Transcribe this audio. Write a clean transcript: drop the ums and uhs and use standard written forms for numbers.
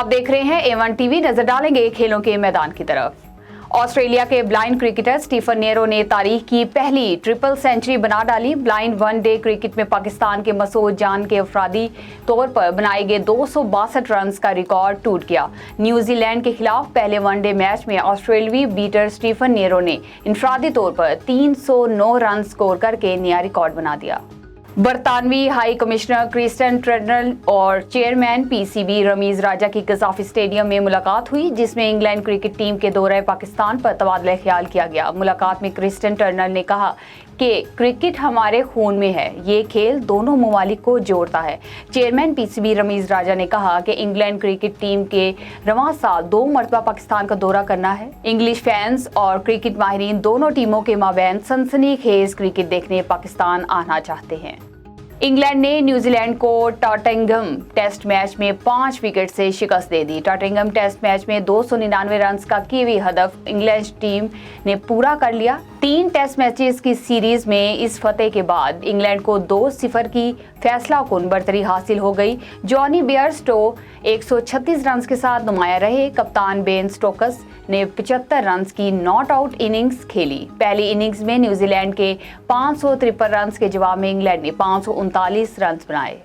आप देख रहे हैं A1 टीवी। नजर डालेंगे खेलों के मैदान की तरफ। ऑस्ट्रेलिया के ब्लाइंड क्रिकेटर स्टीफन नेरो ने तारीख की पहली ट्रिपल सेंचुरी बना डाली। ब्लाइंड वनडे क्रिकेट में पाकिस्तान के मसूद जान के अफरादी तौर पर बनाए गए 262 रन का रिकॉर्ड टूट गया। न्यूजीलैंड के खिलाफ पहले वनडे मैच में ऑस्ट्रेलियावी बीटर स्टीफन नेरो ने इनफरादी तौर पर 309 रन स्कोर करके नया रिकॉर्ड बना दिया। बरतानवी हाई कमिश्नर क्रिस्टन ट्रेडनल और चेयरमैन पीसीबी रमीज राजा की कजाफी स्टेडियम में मुलाकात हुई, जिसमें इंग्लैंड क्रिकेट टीम के दौरे पाकिस्तान पर तबादला ख्याल किया गया। मुलाकात में क्रिस्टन ट्रेडनल ने कहा कि क्रिकेट हमारे खून में है, ये खेल दोनों ममालिक को जोड़ता है। चेयरमैन पीसीबी रमीज राजा ने कहा कि इंग्लैंड क्रिकेट टीम के रवां साल 2 मरतबा पाकिस्तान का दौरा करना है। इंग्लिश फैंस और क्रिकेट माहिरीन दोनों टीमों के माबैन सनसनीखेज क्रिकेट देखने पाकिस्तान आना चाहते हैं। इंग्लैंड ने न्यूजीलैंड को टॉटिंघम टेस्ट मैच में 5 विकेट से शिकस्त दे दी। टॉटिंघम टेस्ट मैच में 299 रन का कीवी हदफ इंग्लैंड टीम ने पूरा कर लिया। 3 टेस्ट मैचेस की सीरीज में इस फतेह के बाद इंग्लैंड को 2-0 की फैसलाकुन बर्तरी हासिल हो गई। जॉनी बेयरस्टो 136 रन के साथ नुमाया रहे। कप्तान बेन स्टोक्स ने 75 रन की नॉट आउट इनिंग्स खेली। पहली इनिंग्स में न्यूजीलैंड के 553 रन के जवाब में इंग्लैंड ने 539 रन बनाए।